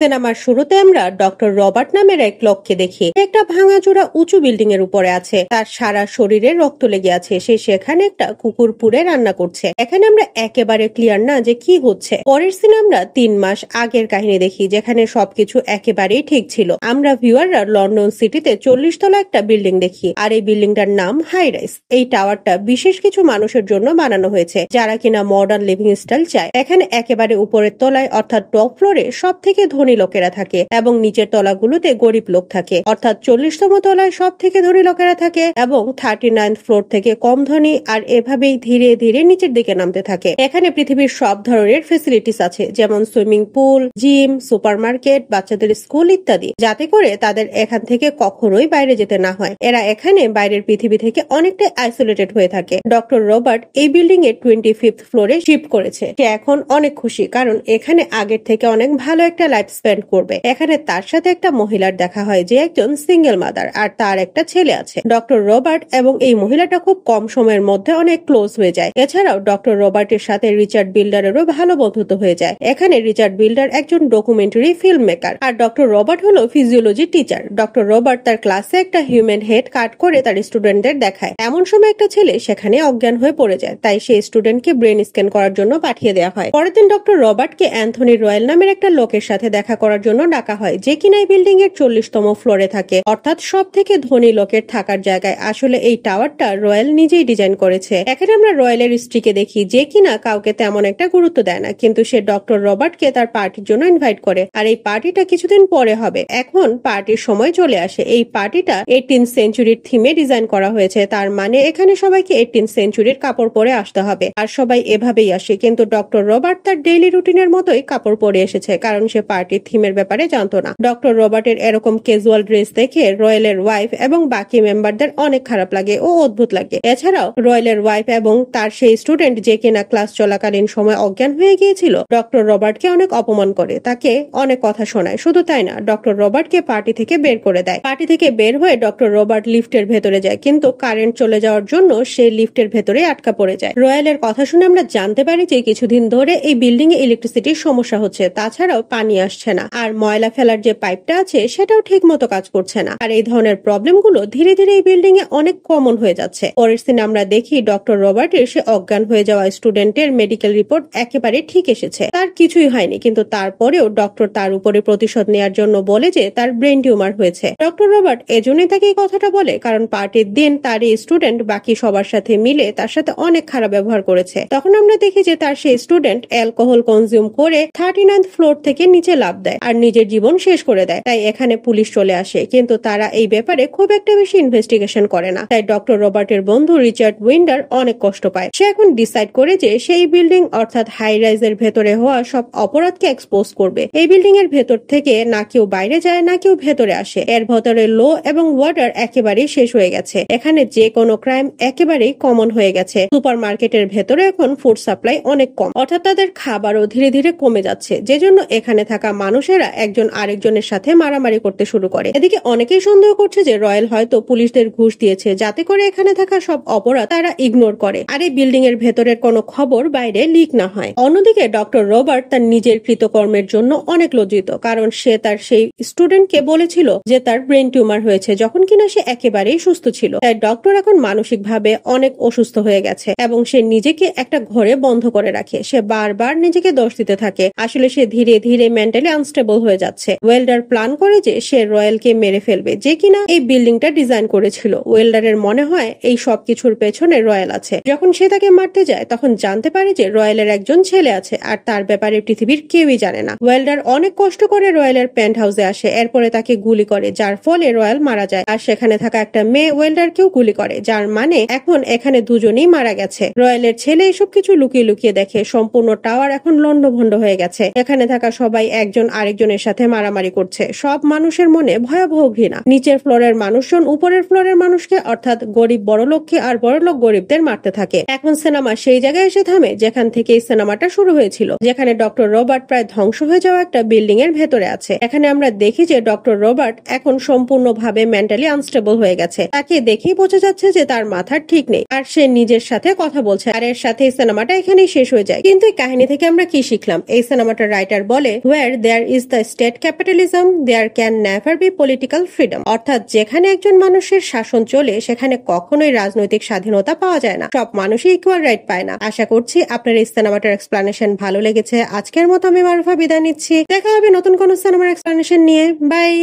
সিনেমার শুরুতে আমরা ডক্টর রবার্ট নামের এক লোককে দেখি। একটা ভাঙাচোরা উঁচু বিল্ডিং এর উপরে আছে, তার সারা শরীরে রক্ত লেগে আছে। সে সেখানে একটা কুকুর পুড়ে রান্না করছে। এখানে আমরা একেবারে ক্লিয়ার না যে কি হচ্ছে। পরের সিনে আমরা 3 মাস আগের কাহিনী দেখি, যেখানে সবকিছু একেবারেই ঠিক ছিল। আমরা ভিউয়াররা লন্ডন সিটিতে 40 তলা একটা বিল্ডিং দেখি, আর এই বিল্ডিংটার নাম হাই রাইজ। এই টাওয়ারটা বিশেষ কিছু মানুষের জন্য বানানো হয়েছে, যারা কিনা মডার্ন লিভিং স্টাইল চায়। এখানে একেবারে উপরের তলায় অর্থাৎ টপ ফ্লোরে সব থেকে ধনী লোকেরা থাকে এবং নিচের তলাগুলোতে গরিব লোক থাকে। অর্থাৎ 40তম তলায় সব থেকে ধনী লোকেরা থাকে এবং 39th ফ্লোর থেকে কম ধনী, আর এভাবেই ধীরে ধীরে নিচের দিকে নামতে থাকে। এখানে পৃথিবীর সব ধরনের ফেসিলিটিস আছে, যেমন সুইমিং পুল, জিম, সুপারমার্কেট, বাচ্চাদের স্কুল ইত্যাদি, যাতে করে তাদের এখান থেকে কখনোই বাইরে যেতে না হয়। এরা এখানে বাইরের পৃথিবী থেকে অনেকটাই আইসোলেটেড হয়ে থাকে। ডক্টর রবার্ট এই বিল্ডিং এর 25th ফ্লোরে শিফট করেছে। সে এখন অনেক খুশি, কারণ এখানে আগের থেকে অনেক ভালো একটা লাইফ স্পেন্ড করবে। এখানে তার সাথে একটা মহিলার দেখা হয়, যে একজন সিঙ্গেল মাদার, আর তার একটা ছেলে আছে। ডক্টর রবার্ট এবং এই মহিলাটা খুব কম সময়ের মধ্যে অনেক ক্লোজ হয়ে যায়। এছাড়াও ডক্টর রবার্টের সাথে রিচার্ড বিল্ডারেরও ভালো বন্ধুত্ব হয়ে যায়। এখানে রিচার্ড বিল্ডার একজন ডকুমেন্টারি ফিল্ম মেকার, আর ডক্টর রবার্ট হলো ফিজিওলজি টিচার। ডক্টর রবার্ট তার ক্লাসে একটা হিউম্যান হেড কাট করে তার স্টুডেন্টদের দেখায়। এমন সময় একটা ছেলে সেখানে অজ্ঞান হয়ে পড়ে যায়, তাই সেই স্টুডেন্টকে ব্রেন স্ক্যান করার জন্য পাঠিয়ে দেওয়া হয়। পরের দিন ডক্টর রবার্টকে অ্যান্থনি রয়েল নামের একটা লোকের সাথে দেখা করার জন্য ডাকা হয়, যে কিনা এই বিল্ডিং এর 40তম ফ্লোরে থাকে, অর্থাৎ সব থেকে ধনী লোকের থাকার জায়গায়। আসলে এই টাওয়ারটা রয়েল নিজেই ডিজাইন করেছে। এখানে আমরা রয়েলের স্ত্রীকে দেখি, যে কিনা কাউকে তেমন একটা গুরুত্ব দেয় না, কিন্তু সে ডক্টর রবার্টকে তার পার্টির জন্য ইনভাইট করে। আর এই পার্টিটা কিছুদিন পরে হবে। এখন পার্টির সময় চলে আসে। এই পার্টিটা 18th সেঞ্চুরির থিমে ডিজাইন করা হয়েছে। তার মানে এখানে সবাইকে 18th সেঞ্চুরির কাপড় পরে আসতে হবে, আর সবাই এভাবেই আসে। কিন্তু ডক্টর রবার্ট তার ডেইলি রুটিনের মতোই কাপড় পরে এসেছে, কারণ সে পার্টির থিমের ব্যাপারে জানতো না। ডক্টর রবার্টের এরকম ক্যাজুয়াল ড্রেস দেখে রয়েলের ওয়াইফ এবং বাকি মেম্বারদের অনেক খারাপ লাগে ও অদ্ভুত লাগে। এছাড়াও রয়েলের ওয়াইফ এবং তার সেই স্টুডেন্ট, যে কিনা ক্লাস চলাকালীন সময় অজ্ঞান হয়ে গিয়েছিল, ডক্টর রবার্টকে অনেক অপমান করে, তাকে অনেক কথা শোনায়। শুধু তাই না, ডক্টর রবার্টকে পার্টি থেকে বের করে দেয়। পার্টি থেকে বের হয়ে ডক্টর রবার্ট লিফটের ভেতরে যায়, কিন্তু কারেন্ট চলে যাওয়ার জন্য সে লিফটের ভেতরে আটকা পড়ে যায়। রয়েলের কথা শুনে আমরা জানতে পারি যে কিছুদিন ধরে এই বিল্ডিং এ ইলেকট্রিসিটির সমস্যা হচ্ছে। তাছাড়াও পানি আসছে না, আর ময়লা ফেলার যে পাইপটা আছে সেটাও ঠিক মতো কাজ করছে না। আর এই ধরনের প্রবলেম গুলো ধীরে ধীরে এই বিল্ডিং এ অনেক কমন হয়ে যাচ্ছে। পরের দিন আমরা দেখি ডক্টর রবার্টের সে অজ্ঞান হয়ে যাওয়া স্টুডেন্টের মেডিকেল রিপোর্ট একেবারে ঠিক এসেছে, তার কিছুই হয়নি। কিন্তু তারপরেও ডক্টর তার উপরে প্রতিশোধ নেওয়ার জন্য বলে যে তার ব্রেন টিউমার হয়েছে। ডক্টর রবার্ট এজন্যই তাকে এই কথাটা বলে, কারণ পার্টির দিন তার এই স্টুডেন্ট বাকি সবার সাথে মিলে তার সাথে অনেক খারাপ ব্যবহার করেছে। তখন আমরা দেখি যে তার সেই স্টুডেন্ট অ্যালকোহল কনজিউম করে 39th ফ্লোর থেকে নিচে লাফ দেয় আর নিজের জীবন শেষ করে দেয়। তাই এখানে পুলিশ চলে আসে, কিন্তু তারা এই ব্যাপারে খুব একটা বেশি ইনভেস্টিগেশন করে না। তাই ডক্টর রবার্টের বন্ধু রিচার্ড উইন্ডার অনেক কষ্ট পায়। সে এখন ডিসাইড করে যে সেই বিল্ডিং অর্থাৎ হাই রাইজের ভেতরে হওয়া সব অপরাধকে এক্সপোজ করবে। এই বিল্ডিং এর ভেতর থেকে না কেউ বাইরে যায়, না কেউ ভেতরে আসে। এর ভেতরে লো এবং ওয়াটার একেবারেই শেষ হয়ে গেছে। এখানে যে কোনো ক্রাইম একেবারেই কমন হয়ে গেছে। সুপার মার্কেটের ভেতরে এখন ফুড সাপ্লাই অনেক কম, অর্থাৎ তাদের খাবারও ধীরে ধীরে কমে যাচ্ছে, যে জন্য এখানে থাকা মানুষেরা একজন আরেকজনের সাথে মারামারি করতে শুরু করে। এদিকে অনেকেই সন্দেহ করছে যে রয়েল হয়তো পুলিশদের ঘুষ দিয়েছে, যাতে করে এখানে থাকা সব অপরাধ তারা ইগনোর করে, আর এই বিল্ডিং এর ভেতরের কোনো খবর বাইরে লিক না হয়। অন্যদিকে ডক্টর রবার্ট তার নিজের কৃতকর্মের জন্য অনেক লজ্জিত, কারণ সে তার সেই স্টুডেন্টকে বলেছিল যে তার ব্রেন টিউমার হয়েছে, যখন কিনা সে একেবারেই সুস্থ ছিল। তাই ডক্টর এখন মানসিকভাবে অনেক অসুস্থ হয়ে গেছে এবং সে নিজেকে একটা ঘরে বন্ধ করে রাখে। সে বারবার নিজেকে দোষ দিতে থাকে। আসলে সে ধীরে ধীরে মেন্টালি আনস্টেবল হয়ে যাচ্ছে। ওয়েল্ডার প্ল্যান করে যে সে রয়েলকে মেরে ফেলবে, যে কিনা এই বিল্ডিংটা ডিজাইন করেছিল। ওয়েল্ডারের মনে হয় এই সব কিছুর পেছনে রয়েল আছে। যখন সে তাকে মারতে যায়, তখন জানতে পারে যে রয়েলের একজন ছেলে আছে, আর তার ব্যাপারে পৃথিবীর কেউই জানে না। ওয়েল্ডার অনেক কষ্ট করে রয়েলের পেন্ট হাউসে আসে, এরপরে তাকে গুলি করে, যার ফলে রয়েল মারা যায়। আর সেখানে থাকা একটা মেয়ে ওয়েল্ডারকেও গুলি করে, যার মানে এখন এখানে দুজনেই মারা গেছে। রয়েলের ছেলে এসব কিছু লুকিয়ে লুকিয়ে দেখে। সম্পূর্ণ টাওয়ার এখন লন্ডভন্ড হয়ে গেছে। এখানে থাকা সবাই একজন আরেকজনের সাথে মারামারি করছে। সব মানুষের মনে ভয়াবহ ঘৃণা। নিচের ফ্লোরের মানুষজন উপরের ফ্লোরের মানুষকে, অর্থাৎ গরিব বড়লোককে আর বড়লোক গরিবদের মারতে থাকে। এখন সিনেমা সেই জায়গায় এসে থামে যেখান থেকে এই সিনেমাটা শুরু হয়েছিল, যেখানে ডক্টর রবার্ট প্রায় ধ্বংস হয়ে যাওয়া একটা বিল্ডিং এর ভেতরে আছে। এখানে আমরা দেখি যে ডক্টর রবার্ট এখন সম্পূর্ণভাবে মেন্টালি আনস্টেবল হয়ে গেছে। তাকে দেখেই বোঝা যাচ্ছে যে তার মাথার ঠিক নেই, আর সে নিজের সাথে কথা বলছে। আর এর সাথে এই সিনেমাটা এখানেই শেষ হয়ে যায়। কিন্তু এই কাহিনী থেকে আমরা কি শিখলাম? এই সিনেমাটার রাইটার বলে, where there is the state capitalism, there can never be political freedom. অর্থাৎ যেখানে একজন মানুষের শাসন চলে সেখানে কখনোই রাজনৈতিক স্বাধীনতা পাওয়া যায় না। সব মানুষই ইকুয়াল রাইট পায় না। আশা করছি আপনার এই সিনেমাটার এক্সপ্লানেশন ভালো লেগেছে। আজকের মতো আমি মারুফা বিদায় নিচ্ছি। দেখা হবে নতুন কোন সিনেমার এক্সপ্লানেশন নিয়ে। বাই।